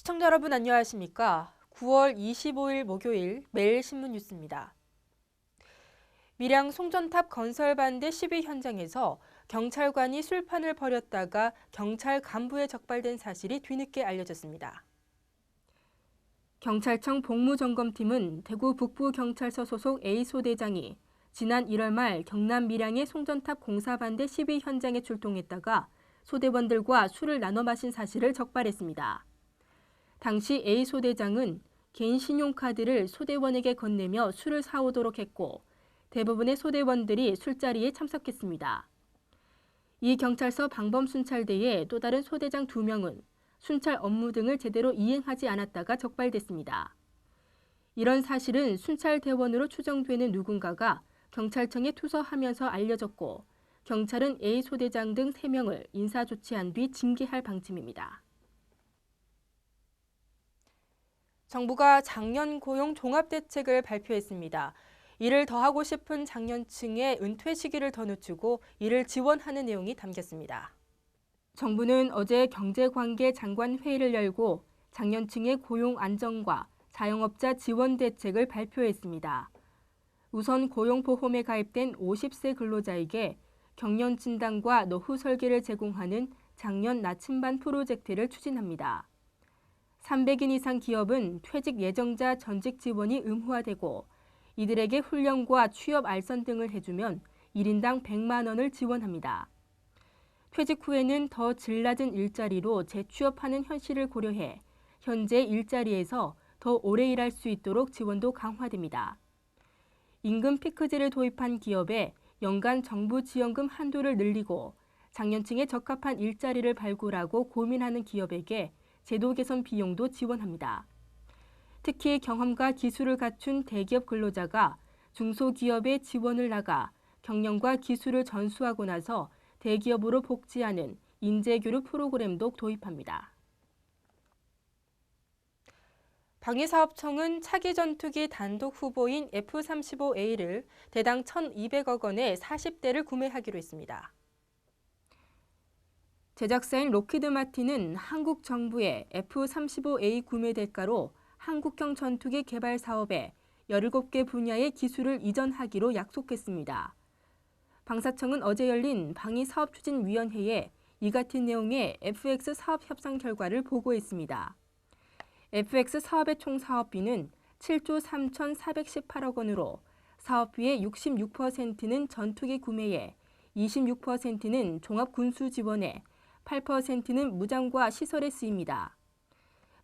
시청자 여러분 안녕하십니까? 9월 25일 목요일 매일신문 뉴스입니다. 밀양 송전탑 건설 반대 시위 현장에서 경찰관이 술판을 벌였다가 경찰 간부에 적발된 사실이 뒤늦게 알려졌습니다. 경찰청 복무점검팀은 대구 북부경찰서 소속 A소대장이 지난 1월 말 경남 밀양의 송전탑 공사 반대 시위 현장에 출동했다가 소대원들과 술을 나눠 마신 사실을 적발했습니다. 당시 A 소대장은 개인 신용카드를 소대원에게 건네며 술을 사오도록 했고 대부분의 소대원들이 술자리에 참석했습니다. 이 경찰서 방범순찰대의 또 다른 소대장 2명은 순찰 업무 등을 제대로 이행하지 않았다가 적발됐습니다. 이런 사실은 순찰대원으로 추정되는 누군가가 경찰청에 투서하면서 알려졌고 경찰은 A 소대장 등 3명을 인사조치한 뒤 징계할 방침입니다. 정부가 장년 고용 종합대책을 발표했습니다. 이를 더하고 싶은 장년층의 은퇴 시기를 더 늦추고 이를 지원하는 내용이 담겼습니다. 정부는 어제 경제관계 장관 회의를 열고 장년층의 고용 안정과 자영업자 지원 대책을 발표했습니다. 우선 고용보험에 가입된 50세 근로자에게 경련 진단과 노후 설계를 제공하는 장년 나침반 프로젝트를 추진합니다. 300인 이상 기업은 퇴직 예정자 전직 지원이 의무화되고 이들에게 훈련과 취업 알선 등을 해주면 1인당 100만 원을 지원합니다. 퇴직 후에는 더 질 낮은 일자리로 재취업하는 현실을 고려해 현재 일자리에서 더 오래 일할 수 있도록 지원도 강화됩니다. 임금 피크제를 도입한 기업에 연간 정부 지원금 한도를 늘리고 장년층에 적합한 일자리를 발굴하고 고민하는 기업에게 제도 개선 비용도 지원합니다. 특히 경험과 기술을 갖춘 대기업 근로자가 중소기업에 지원을 나가 경력과 기술을 전수하고 나서 대기업으로 복지하는 인재교류 프로그램도 도입합니다. 방위사업청은 차기 전투기 단독 후보인 F-35A를 대당 1,200억 원에 40대를 구매하기로 했습니다. 제작사인 로키드 마틴은 한국 정부의 F-35A 구매 대가로 한국형 전투기 개발 사업에 17개 분야의 기술을 이전하기로 약속했습니다. 방사청은 어제 열린 방위사업추진위원회에 이 같은 내용의 FX 사업 협상 결과를 보고했습니다. FX 사업의 총 사업비는 7조 3,418억 원으로 사업비의 66%는 전투기 구매에, 26%는 종합군수 지원에, 8%는 무장과 시설에 쓰입니다.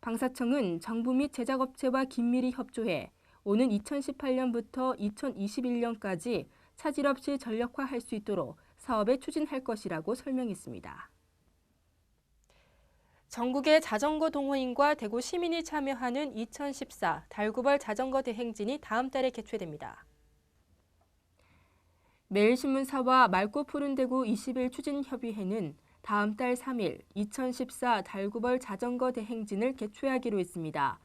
방사청은 정부 및 제작업체와 긴밀히 협조해 오는 2018년부터 2021년까지 차질 없이 전력화할 수 있도록 사업에 추진할 것이라고 설명했습니다. 전국의 자전거 동호인과 대구 시민이 참여하는 2014 달구벌 자전거 대행진이 다음 달에 개최됩니다. 매일신문사와 맑고 푸른 대구 20일 추진협의회는 다음 달 3일 2014 달구벌 자전거 대행진을 개최하기로 했습니다.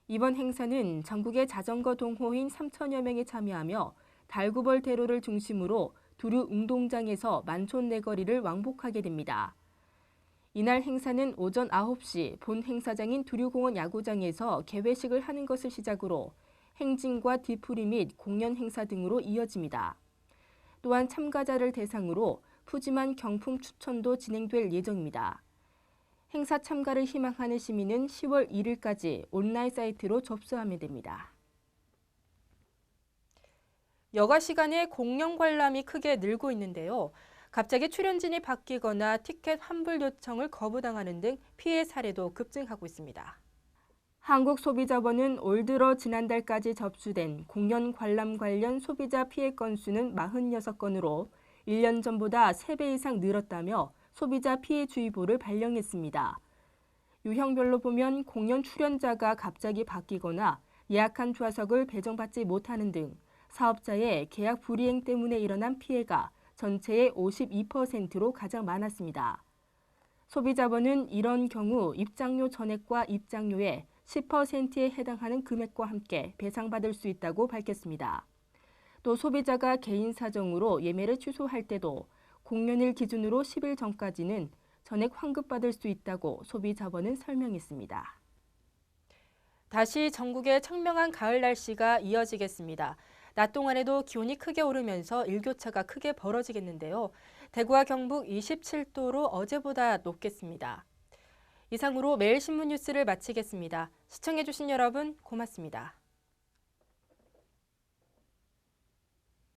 이번 행사는 전국의 자전거 동호인 3천여 명이 참여하며 달구벌 대로를 중심으로 두류 운동장에서 만촌 내거리를 왕복하게 됩니다. 이날 행사는 오전 9시 본 행사장인 두류공원 야구장에서 개회식을 하는 것을 시작으로 행진과 뒤풀이 및 공연 행사 등으로 이어집니다. 또한 참가자를 대상으로 푸짐한 경품 추천도 진행될 예정입니다. 행사 참가를 희망하는 시민은 10월 1일까지 온라인 사이트로 접수하면 됩니다. 여가 시간에 공영 관람이 크게 늘고 있는데요. 갑자기 출연진이 바뀌거나 티켓 환불 요청을 거부당하는 등 피해 사례도 급증하고 있습니다. 한국소비자원은 올 들어 지난달까지 접수된 공연 관람 관련 소비자 피해 건수는 46건으로 1년 전보다 3배 이상 늘었다며 소비자 피해 주의보를 발령했습니다. 유형별로 보면 공연 출연자가 갑자기 바뀌거나 예약한 좌석을 배정받지 못하는 등 사업자의 계약 불이행 때문에 일어난 피해가 전체의 52%로 가장 많았습니다. 소비자원은 이런 경우 입장료 전액과 입장료의 10%에 해당하는 금액과 함께 배상받을 수 있다고 밝혔습니다. 또 소비자가 개인 사정으로 예매를 취소할 때도 공연일 기준으로 10일 전까지는 전액 환급받을 수 있다고 소비자원은 설명했습니다. 다시 전국의 청명한 가을 날씨가 이어지겠습니다. 낮 동안에도 기온이 크게 오르면서 일교차가 크게 벌어지겠는데요. 대구와 경북 27도로 어제보다 높겠습니다. 이상으로 매일 신문 뉴스를 마치겠습니다. 시청해주신 여러분 고맙습니다.